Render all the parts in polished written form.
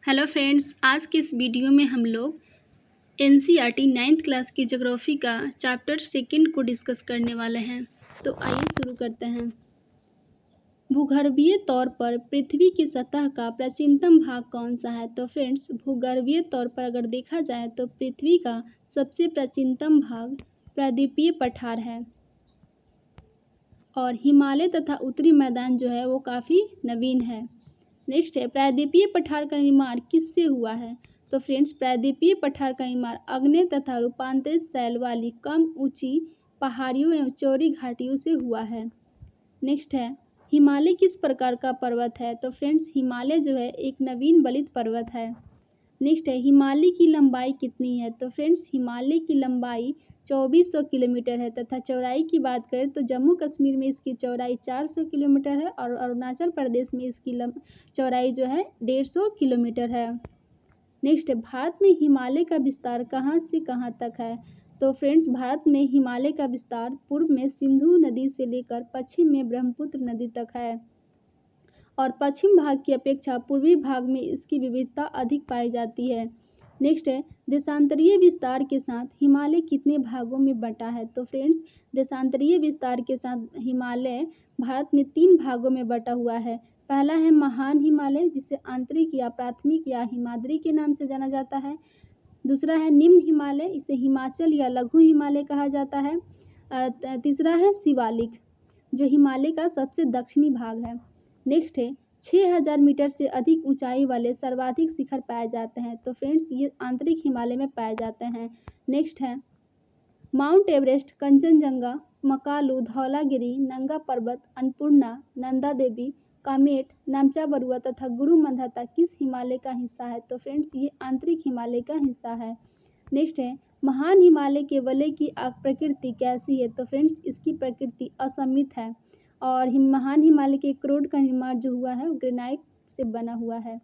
Hello friends, आज की इस वीडियो में हम लोग एनसीईआरटी 9th क्लास की ज्योग्राफी का चैप्टर सेकंड को डिस्कस करने वाले हैं। तो आइए शुरू करते हैं। भूगर्भीय तौर पर पृथ्वी की सतह का प्राचीनतम भाग कौन सा है? तो फ्रेंड्स, भूगर्भीय तौर पर अगर देखा जाए तो पृथ्वी का सबसे प्राचीनतम भाग प्रायद्वीपीय पठार है और हिमालय तथा उत्तरी मैदान जो है वो काफ़ी नवीन है। नेक्स्ट है, प्रायद्वीपीय पठार का निर्माण किससे हुआ है? तो फ्रेंड्स, प्रायद्वीपीय पठार का निर्माण अग्नेय तथा रूपांतरित शैल वाली कम ऊंची पहाड़ियों एवं चौड़ी घाटियों से हुआ है। नेक्स्ट है, हिमालय किस प्रकार का पर्वत है? तो फ्रेंड्स, हिमालय जो है एक नवीन बलित पर्वत है। नेक्स्ट है, हिमालय की लंबाई कितनी है? तो फ्रेंड्स, हिमालय की लंबाई 2400 किलोमीटर है तथा चौड़ाई की बात करें तो जम्मू कश्मीर में इसकी चौड़ाई 400 किलोमीटर है और अरुणाचल प्रदेश में इसकी चौड़ाई जो है 150 किलोमीटर है। नेक्स्ट है, भारत में हिमालय का विस्तार कहाँ से कहाँ तक है? तो फ्रेंड्स, भारत में हिमालय का विस्तार पूर्व में सिंधु नदी से लेकर पश्चिम में ब्रह्मपुत्र नदी तक है और पश्चिम भाग की अपेक्षा पूर्वी भाग में इसकी विविधता अधिक पाई जाती है। नेक्स्ट है, देशांतरीय विस्तार के साथ हिमालय कितने भागों में बंटा है? तो फ्रेंड्स, देशांतरीय विस्तार के साथ हिमालय भारत में 3 भागों में बंटा हुआ है। पहला है महान हिमालय, जिसे आंतरिक या प्राथमिक या हिमाद्री के नाम से जाना जाता है। दूसरा है निम्न हिमालय, इसे हिमाचल या लघु हिमालय कहा जाता है। तीसरा है शिवालिक, जो हिमालय का सबसे दक्षिणी भाग है। नेक्स्ट है, 6000 मीटर से अधिक ऊंचाई वाले सर्वाधिक शिखर पाए जाते हैं। तो फ्रेंड्स, ये आंतरिक हिमालय में पाए जाते हैं। नेक्स्ट है, माउंट एवरेस्ट, कंचनजंगा, मकालू, धौलागिरी, नंगा पर्वत, अन्नपूर्णा, नंदा देवी, कामेट, नामचा बरुआ तथा गुरु मंधाता किस हिमालय का हिस्सा है? तो फ्रेंड्स, ये आंतरिक हिमालय का हिस्सा है। नेक्स्ट है, महान हिमालय के वलय की प्रकृति कैसी है? तो फ्रेंड्स, इसकी प्रकृति असमित है और महान हिमालय के क्रोड का निर्माण जो हुआ है वो ग्रेनाइट से बना हुआ है।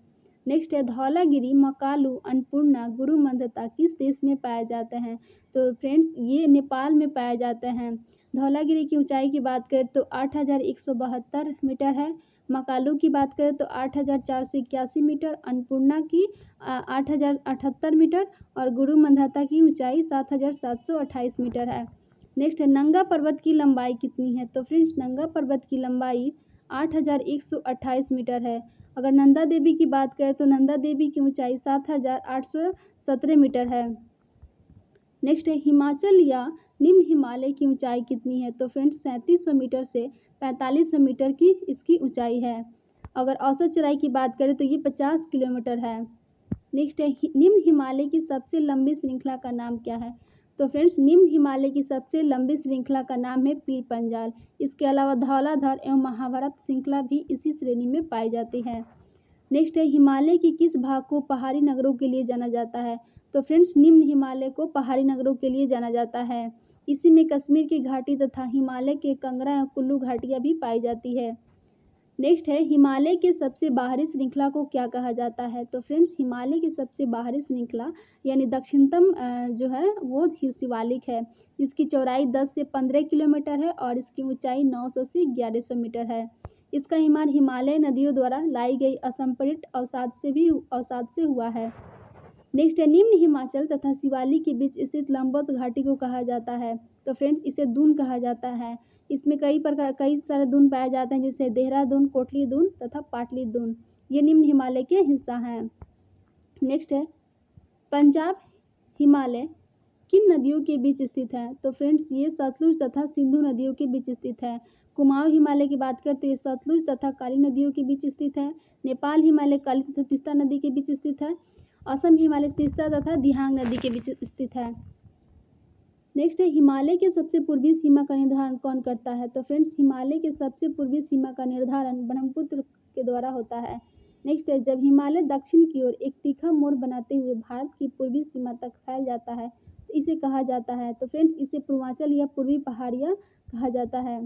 नेक्स्ट है, धौलागिरी, मकालू, अन्नपूर्णा, गुरु मंधाता किस देश में पाए जाते हैं? तो फ्रेंड्स, ये नेपाल में पाए जाते हैं। धौलागिरी की ऊंचाई की बात करें तो 8172 मीटर है। मकालू की बात करें तो 8481 मीटर, अन्नपूर्णा की 8078 मीटर और गुरु मंधाता की ऊंचाई 7728 मीटर है। नेक्स्ट है, नंगा पर्वत की लंबाई कितनी है? तो फ्रेंड्स, नंगा पर्वत की लंबाई 8128 मीटर है। अगर नंदा देवी की बात करें तो नंदा देवी की ऊंचाई 7817 मीटर है। नेक्स्ट है, हिमाचल या निम्न हिमालय की ऊंचाई कितनी है? तो फ्रेंड्स, 3700 मीटर से 4500 मीटर की इसकी ऊंचाई है। अगर औसत चौड़ाई की बात करें तो ये 50 किलोमीटर है। नेक्स्ट है, निम्न हिमालय की सबसे लंबी श्रृंखला का नाम क्या है? तो फ्रेंड्स, निम्न हिमालय की सबसे लंबी श्रृंखला का नाम है पीर पंजाल। इसके अलावा धौलाधर एवं महाभारत श्रृंखला भी इसी श्रेणी में पाई जाती है। नेक्स्ट है, हिमालय के किस भाग को पहाड़ी नगरों के लिए जाना जाता है? तो फ्रेंड्स, निम्न हिमालय को पहाड़ी नगरों के लिए जाना जाता है। इसी में कश्मीर की घाटी तथा हिमालय के कंगरा एवं कुल्लू घाटियां भी पाई जाती है। नेक्स्ट है, हिमालय के सबसे बाहरी श्रृंखला को क्या कहा जाता है? तो फ्रेंड्स, हिमालय की सबसे बाहरी श्रृंखला यानी दक्षिणतम जो है वो शिवालिक है। इसकी चौड़ाई 10 से 15 किलोमीटर है और इसकी ऊंचाई 900 से 1100 मीटर है। इसका निर्माण हिमालय नदियों द्वारा लाई गई असंपरित अवसाद से हुआ है। नेक्स्ट है, निम्न हिमाचल तथा शिवालिक के बीच स्थित लंबवत घाटी को कहा जाता है? तो फ्रेंड्स, इसे दून कहा जाता है। इसमें कई सारे दून पाए जाते हैं, जैसे देहरादून, कोटली दून तथा पाटली दून। ये निम्न हिमालय के हिस्सा हैं। नेक्स्ट है, पंजाब हिमालय किन नदियों के बीच स्थित है? तो फ्रेंड्स, ये सतलुज तथा सिंधु नदियों के बीच स्थित है। कुमाऊं हिमालय की बात करते हैं, सतलुज तथा काली नदियों के बीच स्थित है। नेपाल हिमालय काली तथा तीस्ता नदी के बीच स्थित है। असम हिमालय तीस्ता तथा दिहांग नदी के बीच स्थित है। नेक्स्ट है, हिमालय के सबसे पूर्वी सीमा का निर्धारण कौन करता है? तो फ्रेंड्स, हिमालय के सबसे पूर्वी सीमा का निर्धारण ब्रह्मपुत्र के द्वारा होता है। नेक्स्ट है, जब हिमालय दक्षिण की ओर एक तीखा मोड़ बनाते हुए भारत की पूर्वी सीमा तक फैल जाता है तो इसे कहा जाता है? तो फ्रेंड्स, इसे पूर्वांचल या पूर्वी पहाड़ियाँ कहा जाता है।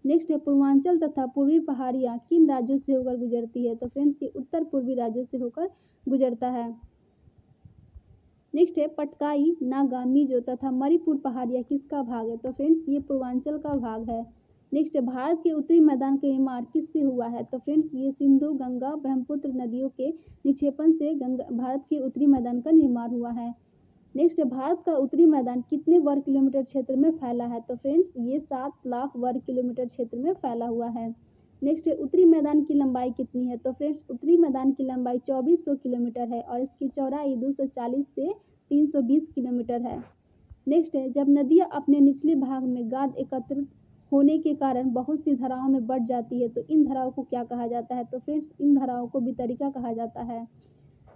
नेक्स्ट है, पूर्वांचल तथा पूर्वी पहाड़ियाँ किन राज्यों से होकर गुजरती है? तो फ्रेंड्स, ये उत्तर पूर्वी राज्यों से होकर गुजरता है। नेक्स्ट है, पटकाई, नागा, मिजो तथा मणिपुर पहाड़ियाँ किसका भाग है? तो फ्रेंड्स, ये पूर्वांचल का भाग है। नेक्स्ट है भारत के उत्तरी मैदान का निर्माण किससे हुआ है? तो फ्रेंड्स ये सिंधु, गंगा, ब्रह्मपुत्र नदियों के निक्षेपण से भारत के उत्तरी मैदान का निर्माण हुआ है। नेक्स्ट है भारत का उत्तरी मैदान कितने वर्ग किलोमीटर क्षेत्र में फैला है? तो फ्रेंड्स ये 7 लाख वर्ग किलोमीटर क्षेत्र में फैला हुआ है। नेक्स्ट है उत्तरी मैदान की लंबाई कितनी है? तो फ्रेंड्स उत्तरी मैदान की लंबाई 2400 किलोमीटर है और इसकी चौड़ाई 240 से 320 किलोमीटर है। नेक्स्ट है जब नदियाँ अपने निचले भाग में गाद एकत्रित होने के कारण बहुत सी धाराओं में बढ़ जाती है तो इन धाराओं को क्या कहा जाता है? तो फ्रेंड्स इन धाराओं को वितरिका कहा जाता है।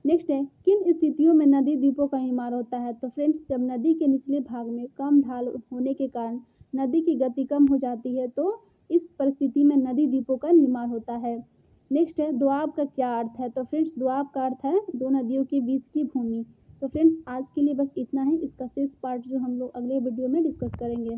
नेक्स्ट है किन स्थितियों में नदी द्वीपों का निर्माण होता है? तो फ्रेंड्स जब नदी के निचले भाग में कम ढाल होने के कारण नदी की गति कम हो जाती है तो इस परिस्थिति में नदी द्वीपों का निर्माण होता है। नेक्स्ट है दोआब का क्या अर्थ है? तो फ्रेंड्स दोआब का अर्थ है दो नदियों के बीच की भूमि। तो फ्रेंड्स आज के लिए बस इतना ही। इसका शेष पार्ट जो हम लोग अगले वीडियो में डिस्कस करेंगे।